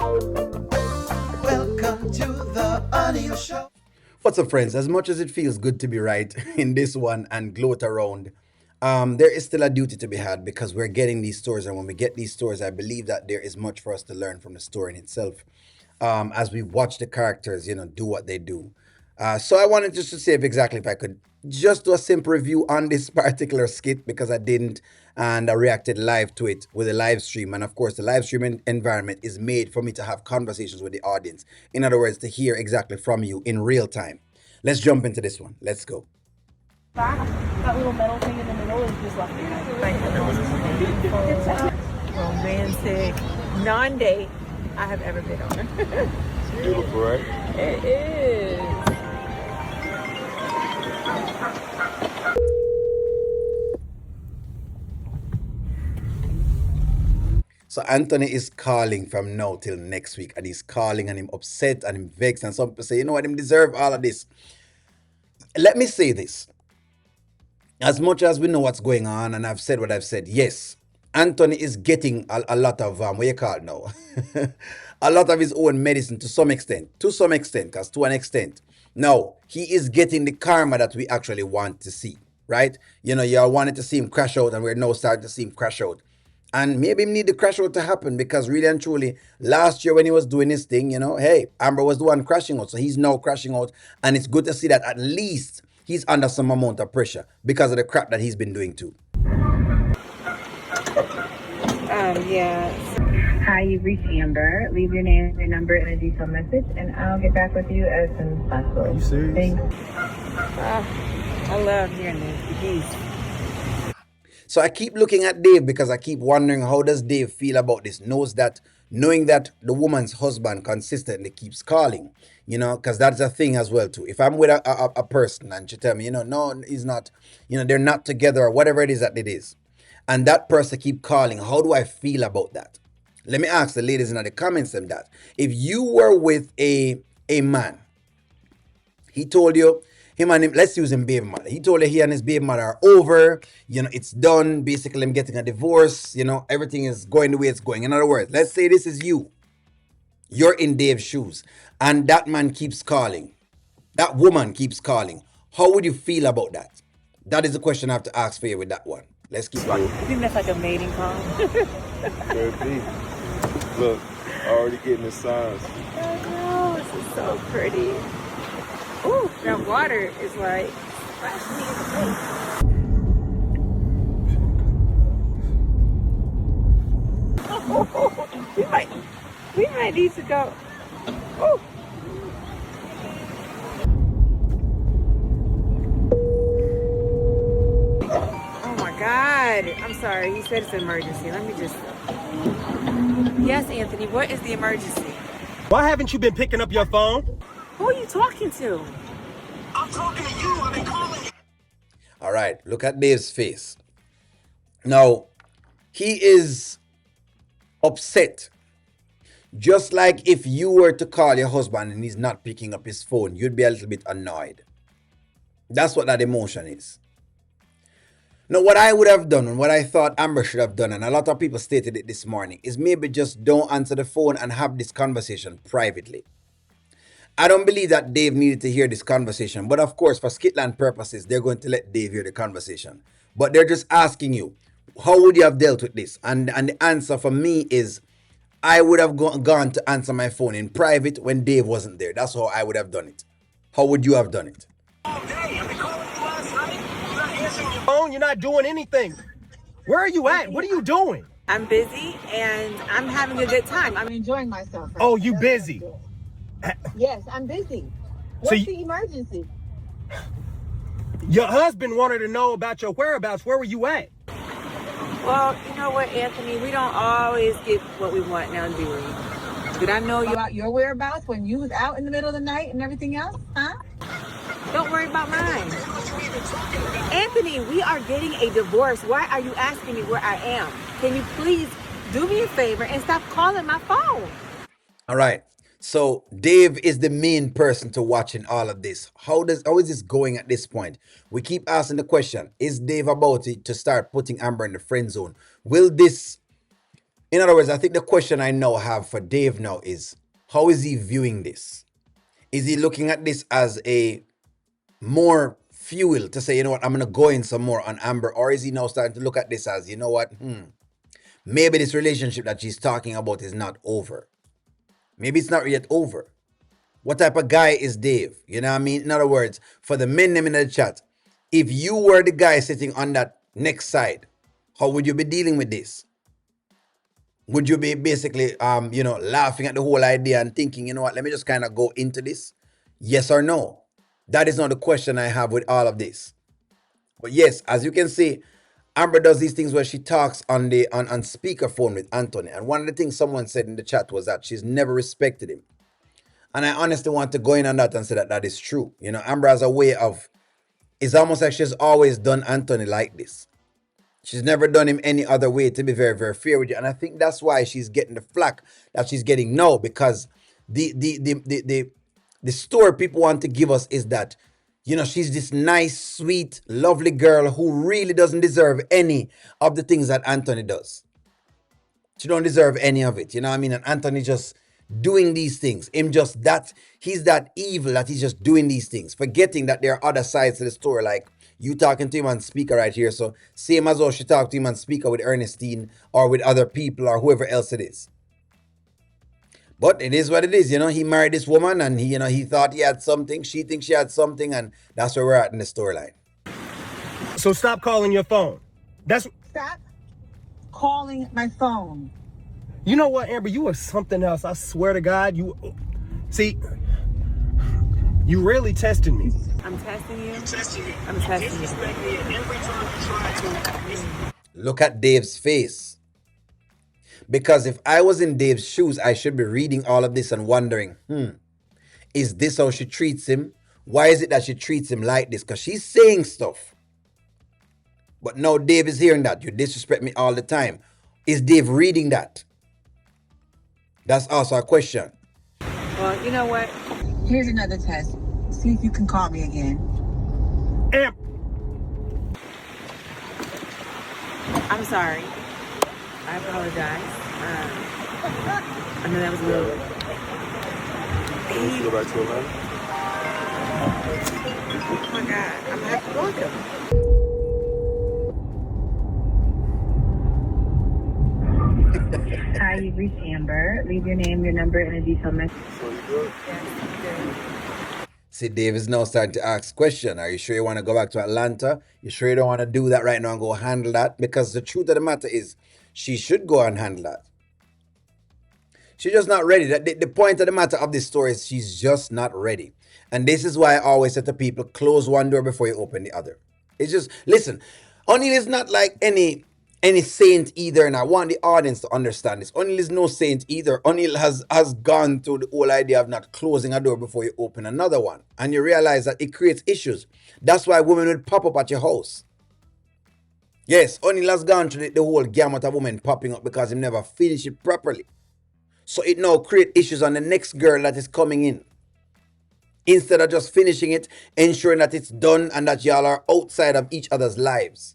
Welcome to the Audio Show. What's up, friends? As much as it feels good to be right in this one and gloat around, there is still a duty to be had because we're getting these stories. And when we get these stories, I believe that there is much for us to learn from the story in itself as we watch the characters, do what they do. So I wanted just to see if I could just do a simple review on this particular skit because I didn't, and I reacted live to it with a live stream. And of course, the live streaming environment is made for me to have conversations with the audience. In other words, to hear exactly from you in real time. Let's jump into this one. Let's go. That little metal thing in the middle is just like romantic non-date I have ever been on. It's beautiful, right? It is. So Anthony is calling from now till next week, and he's calling and him upset and him vexed, and some people say, you know what, him deserve all of this. Let me say this. As much as we know what's going on, and I've said what I've said, yes, Anthony is getting a lot of, what you call it now? A lot of his own medicine to some extent, because to an extent. Now, he is getting the karma that we actually want to see, right? You all wanted to see him crash out, and we're now starting to see him crash out. And maybe he need the crash out to happen because really and truly, last year when he was doing his thing, hey, Amber was the one crashing out. So he's now crashing out. And it's good to see that at least he's under some amount of pressure because of the crap that he's been doing too. Yeah. Hi, you've reached Amber. Leave your name, your number, and a detailed message, and I'll get back with you as soon as possible. Are you serious? Thanks. I love hearing this. Geese. So I keep looking at Dave because I keep wondering, how does Dave feel about this? Knowing that the woman's husband consistently keeps calling, because that's a thing as well too. If I'm with a person and she tell me, no, he's not, they're not together or whatever it is that it is, and that person keep calling, how do I feel about that? Let me ask the ladies in the comments them that. If you were with a man, he told you, him and him, let's use him baby mother. He told her he and his baby mother are over. It's done. Basically, I'm getting a divorce. Everything is going the way it's going. In other words, let's say this is you. You're in Dave's shoes. And that man keeps calling. That woman keeps calling. How would you feel about that? That is the question I have to ask for you with that one. Let's keep going. I think that's like a mating call. Could be. Look, already getting the signs. I know, this is so pretty. Ooh, that water is like splashing me in the face. we might need to go. Ooh. Oh my God. I'm sorry. He said it's an emergency. Let me just. Yes, Anthony, what is the emergency? Why haven't you been picking up your phone? Who are you talking to? I'm talking to you. I've been calling you. All right, look at Dave's face. Now, he is upset. Just like if you were to call your husband and he's not picking up his phone, you'd be a little bit annoyed. That's what that emotion is. Now, what I would have done and what I thought Amber should have done, and a lot of people stated it this morning, is maybe just don't answer the phone and have this conversation privately. I don't believe that Dave needed to hear this conversation, but of course, for Skitland purposes, they're going to let Dave hear the conversation. But they're just asking you, how would you have dealt with this? And the answer for me is, I would have gone to answer my phone in private when Dave wasn't there. That's how I would have done it. How would you have done it? All day. I've been calling you last night. You're not answering your phone. You're not doing anything. Where are you at? What are you doing? I'm busy and I'm having a good time. I'm enjoying myself. Oh, you busy? Yes, I'm busy. So What's the emergency? Your husband wanted to know about your whereabouts. Where were you at? Well, you know what, Anthony? We don't always get what we want now, do we? Did I know you? About your whereabouts when you was out in the middle of the night and everything else, huh? Don't worry about mine. Anthony, we are getting a divorce. Why are you asking me where I am? Can you please do me a favor and stop calling my phone? All right. So Dave is the main person to watch in all of this. How is this going at this point? We keep asking the question, is Dave about to start putting Amber in the friend zone? Will this In other words, I think the question I now have for Dave now is, how is he viewing this? Is he looking at this as a more fuel to say, you know what, I'm going to go in some more on Amber? Or is he now starting to look at this as, you know what, maybe this relationship that she's talking about is not over. Maybe it's not yet over. What type of guy is Dave? You know what I mean? In other words, for the men them in the chat, if you were the guy sitting on that next side, how would you be dealing with this? Would you be basically, laughing at the whole idea and thinking, you know what, let me just kind of go into this? Yes or no? That is not the question I have with all of this. But yes, as you can see, Amber does these things where she talks on speakerphone with Anthony. And one of the things someone said in the chat was that she's never respected him. And I honestly want to go in on that and say that that is true. You know, Amber has a way of, it's almost like she's always done Anthony like this. She's never done him any other way, to be very, very fair with you. And I think that's why she's getting the flack that she's getting now, because the story people want to give us is that, you know, she's this nice, sweet, lovely girl who really doesn't deserve any of the things that Anthony does. She don't deserve any of it, you know what I mean? And Anthony just doing these things. He's that evil that he's just doing these things, forgetting that there are other sides to the story, like you talking to him on speaker right here. So same as though she talked to him on speaker with Ernestine or with other people or whoever else it is. But it is what it is, you know. He married this woman and he thought he had something. She thinks she had something, and that's where we're at in the storyline. So stop calling your phone. Stop calling my phone. You know what, Amber? You are something else. I swear to God. You really testing me. I'm testing you. I'm testing you. Look at Dave's face. Because if I was in Dave's shoes, I should be reading all of this and wondering, is this how she treats him? Why is it that she treats him like this? Because she's saying stuff. But now Dave is hearing that. You disrespect me all the time. Is Dave reading that? That's also a question. Well, you know what? Here's another test. See if you can call me again. Amber. I'm sorry. I apologize. I know that was a little. Can you go back to Atlanta? Oh my God, I'm gonna have to block him. Hi, you've reached Amber. Leave your name, your number, and a detailed message. So you good? See, Dave is now starting to ask question. Are you sure you want to go back to Atlanta? You sure you don't want to do that right now and go handle that? Because the truth of the matter is, she should go and handle that. She's just not ready. The point of the matter of this story is she's just not ready. And this is why I always say to people, close one door before you open the other. It's just, listen, O'Neal is not like any saint either, and I want the audience to understand this. O'Neal is no saint either. O'Neal has gone through the whole idea of not closing a door before you open another one. And you realize that it creates issues. That's why women will pop up at your house. Yes, O'Neal has gone through the whole gamut of women popping up because he never finished it properly. So it now creates issues on the next girl that is coming in. Instead of just finishing it, ensuring that it's done and that y'all are outside of each other's lives.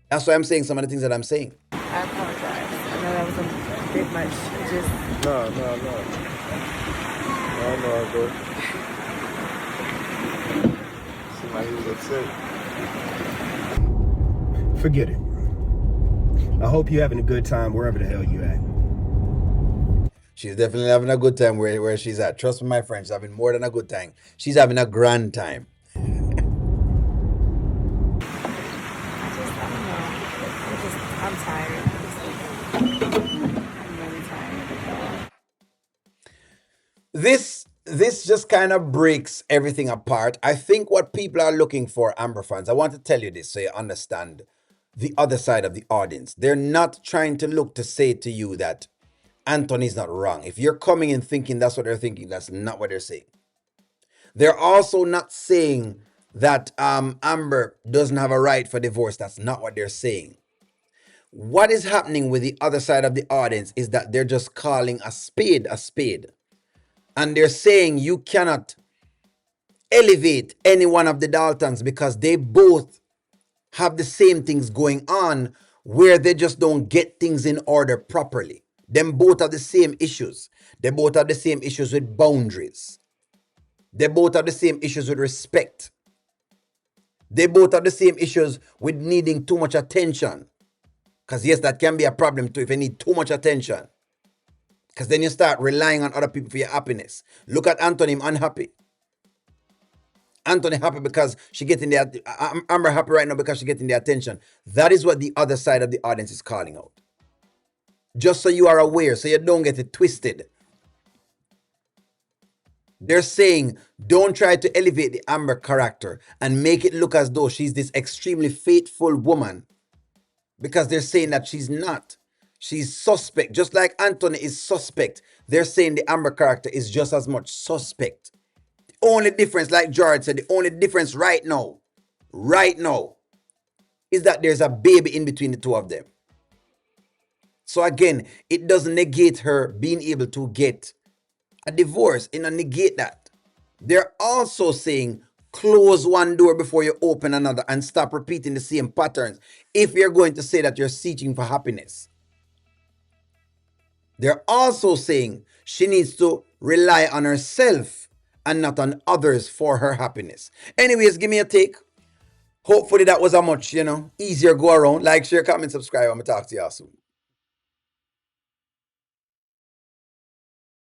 That's why I'm saying some of the things that I'm saying. I apologize. I know that was a bit much. No. No, bro. Seemed like he was upset. Forget it. I hope you're having a good time wherever the hell you at. She's definitely having a good time where she's at. Trust me, my friend, she's having more than a good time. She's having a grand time. I'm tired. I'm really tired. This just kind of breaks everything apart. I think what people are looking for, Amber fans, I want to tell you this so you understand the other side of the audience. They're not trying to look to say to you that Anthony's not wrong. If you're coming in thinking that's what they're thinking, that's not what they're saying. They're also not saying that Amber doesn't have a right for divorce. That's not what they're saying. What is happening with the other side of the audience is that they're just calling a spade a spade. And they're saying you cannot elevate any one of the Daltons because they both have the same things going on where they just don't get things in order properly. Them both have the same issues. They both have the same issues with boundaries. They both have the same issues with respect. They both have the same issues with needing too much attention. Because yes, that can be a problem too if you need too much attention. Because then you start relying on other people for your happiness. Look at Anthony, I'm unhappy. Anthony happy because she getting the, Amber happy right now because she getting the attention. That is what the other side of the audience is calling out. Just so you are aware, so you don't get it twisted. They're saying, don't try to elevate the Amber character and make it look as though she's this extremely faithful woman, because they're saying that she's not. She's suspect. Just like Anthony is suspect, they're saying the Amber character is just as much suspect. The only difference, like George said, the only difference right now, is that there's a baby in between the two of them. So again, it doesn't negate her being able to get a divorce. It doesn't negate that. They're also saying, close one door before you open another and stop repeating the same patterns if you're going to say that you're seeking for happiness. They're also saying she needs to rely on herself and not on others for her happiness. Anyways, give me a take. Hopefully that was a much, easier go around. Like, share, comment, subscribe. I'm going to talk to y'all soon.